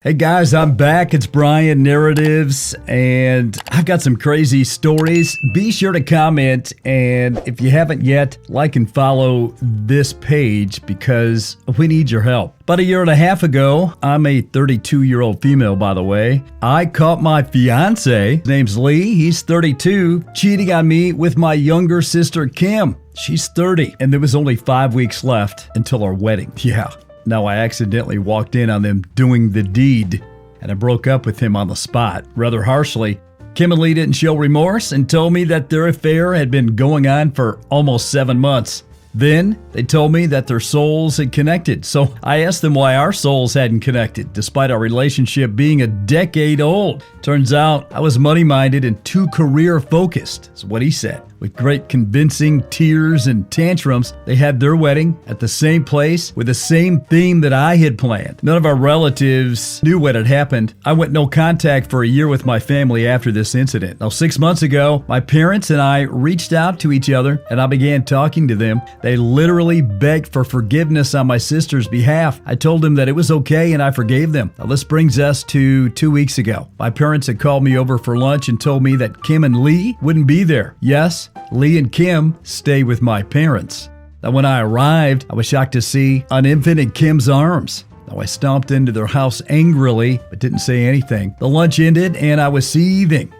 Hey guys, I'm back. It's Brian Narratives, and I've got some crazy stories. Be sure to comment, and if you haven't yet, like and follow this page because we need your help. About a year and a half ago, I'm a 32-year-old female, by the way. I caught my fiance, his name's Lee, he's 32, cheating on me with my younger sister, Kim. She's 30, and there was only 5 weeks left until our wedding. Yeah. Now, I accidentally walked in on them doing the deed, and I broke up with him on the spot, rather harshly. Kim and Lee didn't show remorse and told me that their affair had been going on for almost 7 months. Then, they told me that their souls had connected, so I asked them why our souls hadn't connected, despite our relationship being a decade old. Turns out, I was money-minded and too career-focused, is what he said. With great convincing tears and tantrums, they had their wedding at the same place with the same theme that I had planned. None of our relatives knew what had happened. I went no contact for a year with my family after this incident. Now, 6 months ago, my parents and I reached out to each other and I began talking to them. They literally begged for forgiveness on my sister's behalf. I told them that it was okay and I forgave them. Now, this brings us to 2 weeks ago. My parents had called me over for lunch and told me that Kim and Lee wouldn't be there. Yes, Lee and Kim stay with my parents. Now, when I arrived, I was shocked to see an infant in Kim's arms. Now, I stomped into their house angrily, but didn't say anything. The lunch ended, and I was seething.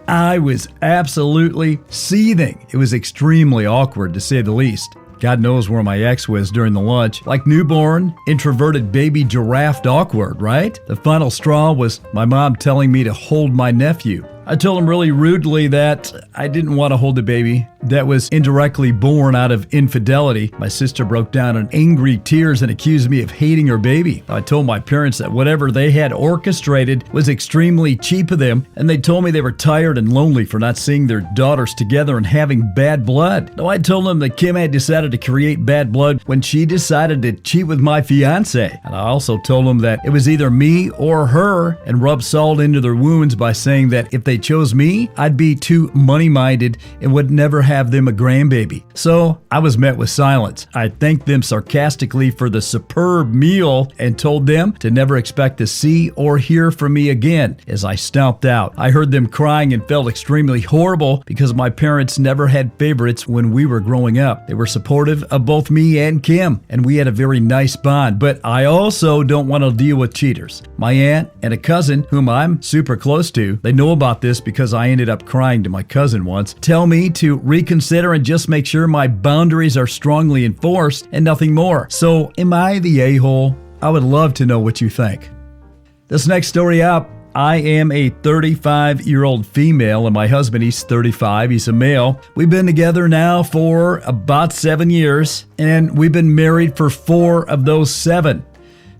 I was absolutely seething. It was extremely awkward, to say the least. God knows where my ex was during the lunch. Like newborn, introverted baby giraffe awkward, right? The final straw was my mom telling me to hold my nephew. I told him really rudely that I didn't want to hold the baby that was indirectly born out of infidelity. My sister broke down in angry tears and accused me of hating her baby. I told my parents that whatever they had orchestrated was extremely cheap of them, and they told me they were tired and lonely for not seeing their daughters together and having bad blood. Now, I told them that Kim had decided to create bad blood when she decided to cheat with my fiancé. And I also told them that it was either me or her, and rubbed salt into their wounds by saying that if they chose me, I'd be too money-minded and would never have them a grandbaby. So I was met with silence. I thanked them sarcastically for the superb meal and told them to never expect to see or hear from me again as I stomped out. I heard them crying and felt extremely horrible because my parents never had favorites when we were growing up. They were supportive of both me and Kim, and we had a very nice bond, but I also don't want to deal with cheaters. My aunt and a cousin, whom I'm super close to, they know about this because I ended up crying to my cousin once, tell me to reconsider and just make sure my boundaries are strongly enforced and nothing more. So, am I the a-hole? I would love to know what you think. This next story up, I am a 35-year-old female and my husband, he's 35, he's a male. We've been together now for about 7 years and we've been married for 4 of those 7.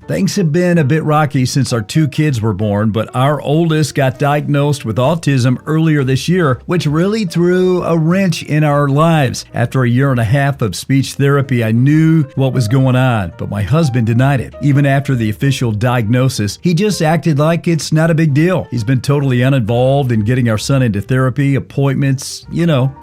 Things have been a bit rocky since our 2 kids were born, but our oldest got diagnosed with autism earlier this year, which really threw a wrench in our lives. After a year and a half of speech therapy, I knew what was going on, but my husband denied it. Even after the official diagnosis, he just acted like it's not a big deal. He's been totally uninvolved in getting our son into therapy, appointments,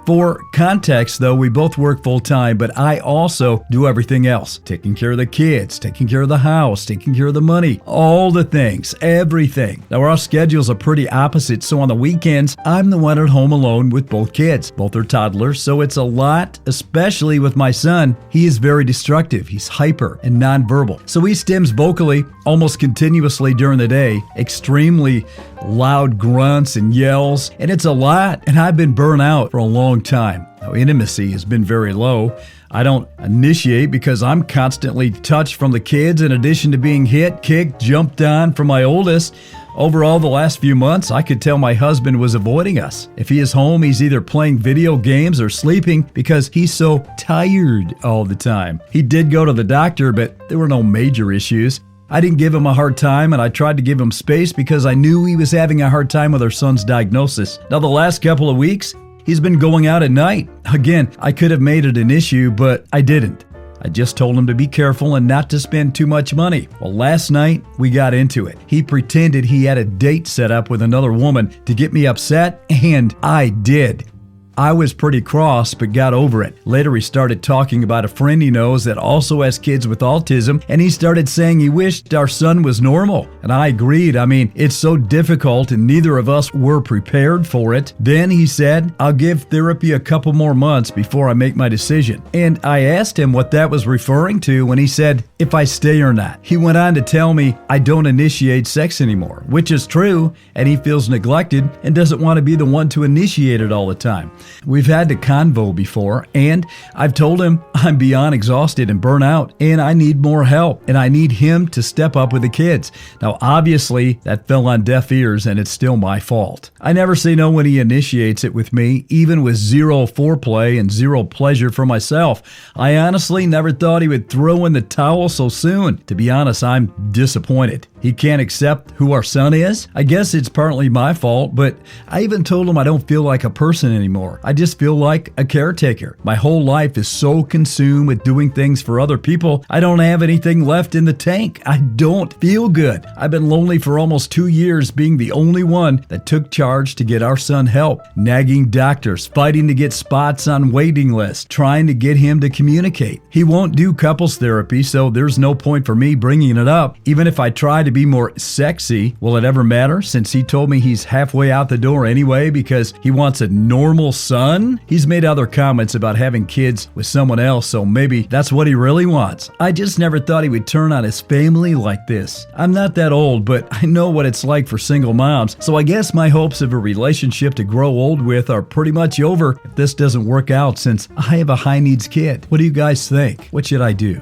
For context, though, we both work full-time, but I also do everything else. Taking care of the kids, taking care of the house, taking care of the money, all the things, everything. Now, our schedules are pretty opposite, so on the weekends, I'm the one at home alone with both kids. Both are toddlers, so it's a lot, especially with my son. He is very destructive. He's hyper and nonverbal. So he stims vocally almost continuously during the day, extremely loud grunts and yells, and it's a lot, and I've been burnt out for a long time. Now, intimacy has been very low. I don't initiate because I'm constantly touched from the kids in addition to being hit, kicked, jumped on from my oldest. Overall, the last few months, I could tell my husband was avoiding us. If he is home, he's either playing video games or sleeping because he's so tired all the time. He did go to the doctor, but there were no major issues. I didn't give him a hard time, and I tried to give him space because I knew he was having a hard time with our son's diagnosis. Now, the last couple of weeks, he's been going out at night. Again, I could have made it an issue, but I didn't. I just told him to be careful and not to spend too much money. Well, last night, we got into it. He pretended he had a date set up with another woman to get me upset, and I did. I was pretty cross, but got over it. Later, he started talking about a friend he knows that also has kids with autism, and he started saying he wished our son was normal. And I agreed. I mean, it's so difficult, and neither of us were prepared for it. Then he said, I'll give therapy a couple more months before I make my decision. And I asked him what that was referring to when he said, if I stay or not. He went on to tell me I don't initiate sex anymore, which is true, and he feels neglected and doesn't want to be the one to initiate it all the time. We've had the convo before, and I've told him I'm beyond exhausted and burnt out, and I need more help, and I need him to step up with the kids. Now, obviously, that fell on deaf ears, and it's still my fault. I never say no when he initiates it with me, even with zero foreplay and zero pleasure for myself. I honestly never thought he would throw in the towel so soon. To be honest, I'm disappointed. He can't accept who our son is? I guess it's partly my fault, but I even told him I don't feel like a person anymore. I just feel like a caretaker. My whole life is so consumed with doing things for other people, I don't have anything left in the tank. I don't feel good. I've been lonely for almost 2 years, being the only one that took charge to get our son help. Nagging doctors, fighting to get spots on waiting lists, trying to get him to communicate. He won't do couples therapy, so there's no point for me bringing it up. Even if I try to be more sexy, will it ever matter since he told me he's halfway out the door anyway because he wants a normal son? He's made other comments about having kids with someone else, so maybe that's what he really wants. I just never thought he would turn on his family like this. I'm not that old, but I know what it's like for single moms, so I guess my hopes of a relationship to grow old with are pretty much over if this doesn't work out since I have a high needs kid. What do you guys think? What should I do?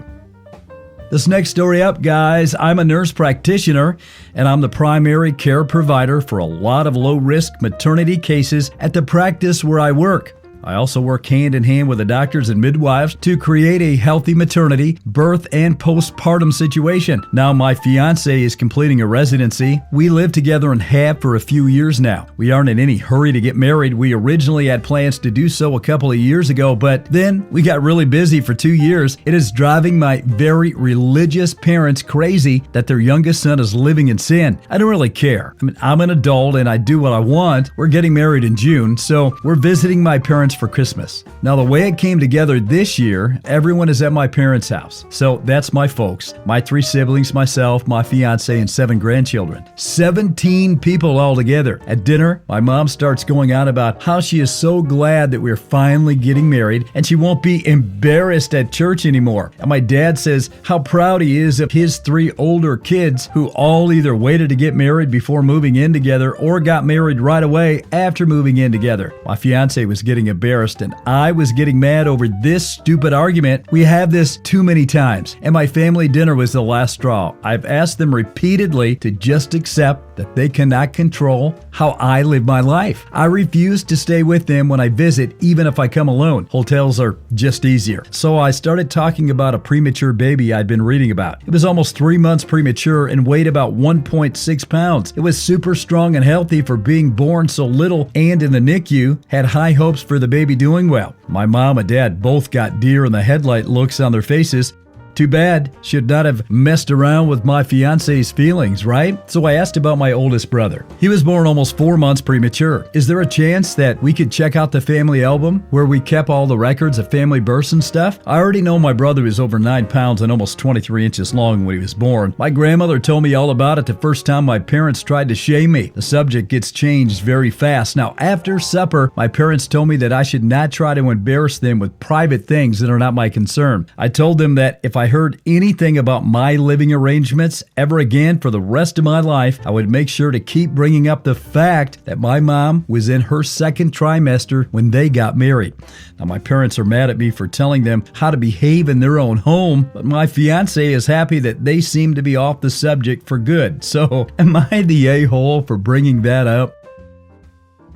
This next story up, guys, I'm a nurse practitioner, and I'm the primary care provider for a lot of low-risk maternity cases at the practice where I work. I also work hand in hand with the doctors and midwives to create a healthy maternity, birth, and postpartum situation. Now, my fiancé is completing a residency. We live together and have for a few years now. We aren't in any hurry to get married. We originally had plans to do so a couple of years ago, but then we got really busy for 2 years. It is driving my very religious parents crazy that their youngest son is living in sin. I don't really care. I mean, I'm an adult and I do what I want. We're getting married in June, so we're visiting my parents for Christmas. Now, the way it came together this year, everyone is at my parents' house. So that's my folks, my 3 siblings, myself, my fiance, and 7 grandchildren. 17 people all together. At dinner, my mom starts going on about how she is so glad that we're finally getting married and she won't be embarrassed at church anymore. And my dad says how proud he is of his 3 older kids who all either waited to get married before moving in together or got married right away after moving in together. My fiance was getting embarrassed and I was getting mad over this stupid argument. We have this too many times, and my family dinner was the last straw. I've asked them repeatedly to just accept that they cannot control how I live my life. I refuse to stay with them when I visit, even if I come alone. Hotels are just easier. So I started talking about a premature baby I'd been reading about. It was almost 3 months premature and weighed about 1.6 pounds. It was super strong and healthy for being born so little, and in the NICU, had high hopes for the baby doing well. My mom and dad both got deer in the headlight looks on their faces. Too bad. Should not have messed around with my fiance's feelings, right? So I asked about my oldest brother. He was born almost 4 months premature. Is there a chance that we could check out the family album where we kept all the records of family births and stuff? I already know my brother was over 9 pounds and almost 23 inches long when he was born. My grandmother told me all about it the first time my parents tried to shame me. The subject gets changed very fast. Now, after supper, my parents told me that I should not try to embarrass them with private things that are not my concern. I told them that if I heard anything about my living arrangements ever again for the rest of my life, I would make sure to keep bringing up the fact that my mom was in her 2nd trimester when they got married. Now, my parents are mad at me for telling them how to behave in their own home, but my fiance is happy that they seem to be off the subject for good. So, am I the a-hole for bringing that up?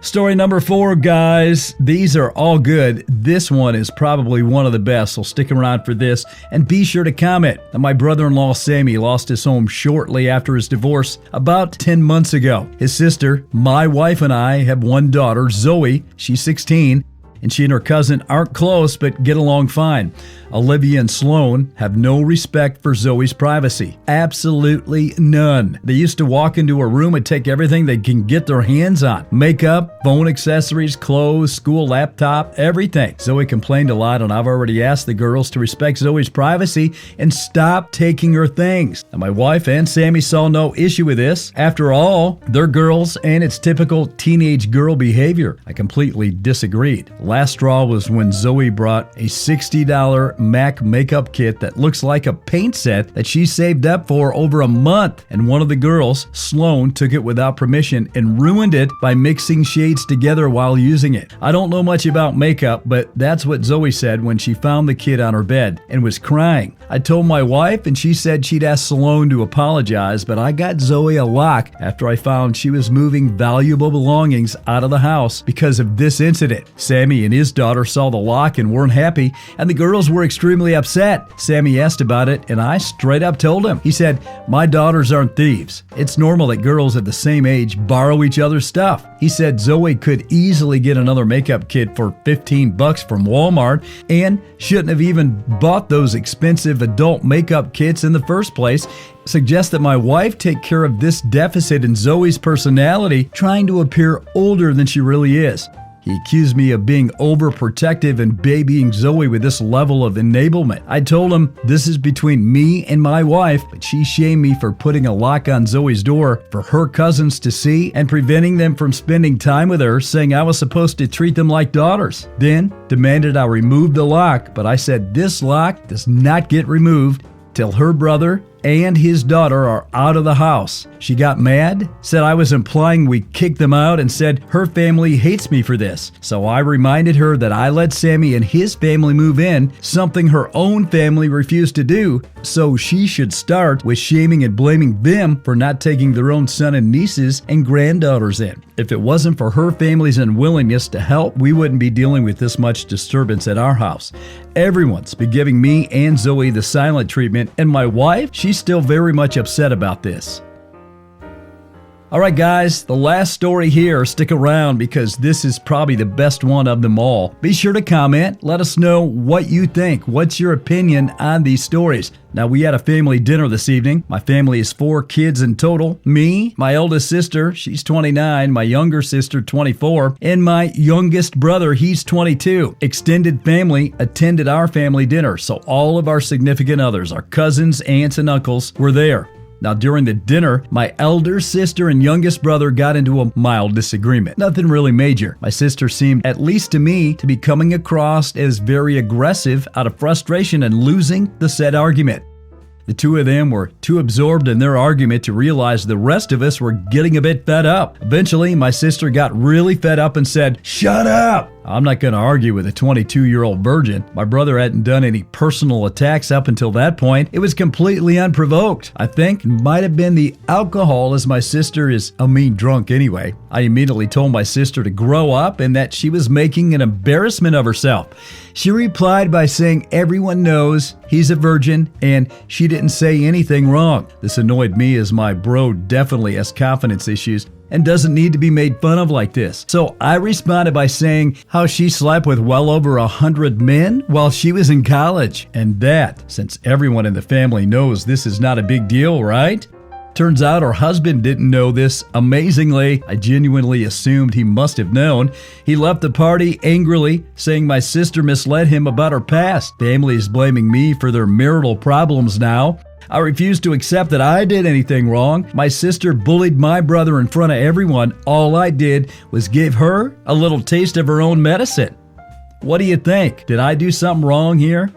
Story number 4, guys. These are all good. This one is probably one of the best, so stick around for this and be sure to comment. Now, my brother-in-law Sammy lost his home shortly after his divorce about 10 months ago. His sister, my wife, and I have one daughter, Zoe. She's 16. and she and her cousin aren't close but get along fine. Olivia and Sloan have no respect for Zoe's privacy. Absolutely none. They used to walk into her room and take everything they can get their hands on. Makeup, phone accessories, clothes, school laptop, everything. Zoe complained a lot, and I've already asked the girls to respect Zoe's privacy and stop taking her things. Now, my wife and Sammy saw no issue with this. After all, they're girls and it's typical teenage girl behavior. I completely disagreed. Last straw was when Zoe brought a $60 MAC makeup kit that looks like a paint set that she saved up for over a month, and one of the girls, Sloan, took it without permission and ruined it by mixing shades together while using it. I don't know much about makeup, but that's what Zoe said when she found the kit on her bed and was crying. I told my wife and she said she'd ask Sloan to apologize, but I got Zoe a lock after I found she was moving valuable belongings out of the house because of this incident. Sammy and his daughter saw the lock and weren't happy, and the girls were extremely upset. Sammy asked about it, and I straight up told him. He said, "My daughters aren't thieves. It's normal that girls at the same age borrow each other's stuff." He said Zoe could easily get another makeup kit for $15 from Walmart and shouldn't have even bought those expensive adult makeup kits in the first place. Suggests that my wife take care of this deficit in Zoe's personality, trying to appear older than she really is. He accused me of being overprotective and babying Zoe with this level of enablement. I told him this is between me and my wife, but she shamed me for putting a lock on Zoe's door for her cousins to see and preventing them from spending time with her, saying I was supposed to treat them like daughters. Then demanded I remove the lock, but I said this lock does not get removed till her brother and his daughter are out of the house. She got mad, said I was implying we kicked them out, and said her family hates me for this. So I reminded her that I let Sammy and his family move in, something her own family refused to do, so she should start with shaming and blaming them for not taking their own son and nieces and granddaughters in. If it wasn't for her family's unwillingness to help, we wouldn't be dealing with this much disturbance at our house. Everyone's been giving me and Zoe the silent treatment, and my wife, she's still very much upset about this. All right, guys, the last story here. Stick around because this is probably the best one of them all. Be sure to comment. Let us know what you think. What's your opinion on these stories? Now, we had a family dinner this evening. My family is 4 kids in total. Me, my oldest sister, she's 29, my younger sister, 24, and my youngest brother, he's 22. Extended family attended our family dinner, so all of our significant others, our cousins, aunts, and uncles were there. Now, during the dinner, my elder sister and youngest brother got into a mild disagreement. Nothing really major. My sister seemed, at least to me, to be coming across as very aggressive out of frustration and losing the said argument. The two of them were too absorbed in their argument to realize the rest of us were getting a bit fed up. Eventually, my sister got really fed up and said, "Shut up!" I'm not going to argue with a 22-year-old virgin. My brother hadn't done any personal attacks up until that point. It was completely unprovoked. I think it might have been the alcohol, as my sister is a mean drunk anyway. I immediately told my sister to grow up and that she was making an embarrassment of herself. She replied by saying everyone knows he's a virgin and she didn't say anything wrong. This annoyed me as my bro definitely has confidence issues and doesn't need to be made fun of like this. So I responded by saying how she slept with well over 100 men while she was in college. And that, since everyone in the family knows this is not a big deal, right? Turns out her husband didn't know this. Amazingly, I genuinely assumed he must have known. He left the party angrily, saying my sister misled him about her past. Family is blaming me for their marital problems now. I refused to accept that I did anything wrong. My sister bullied my brother in front of everyone. All I did was give her a little taste of her own medicine. What do you think? Did I do something wrong here?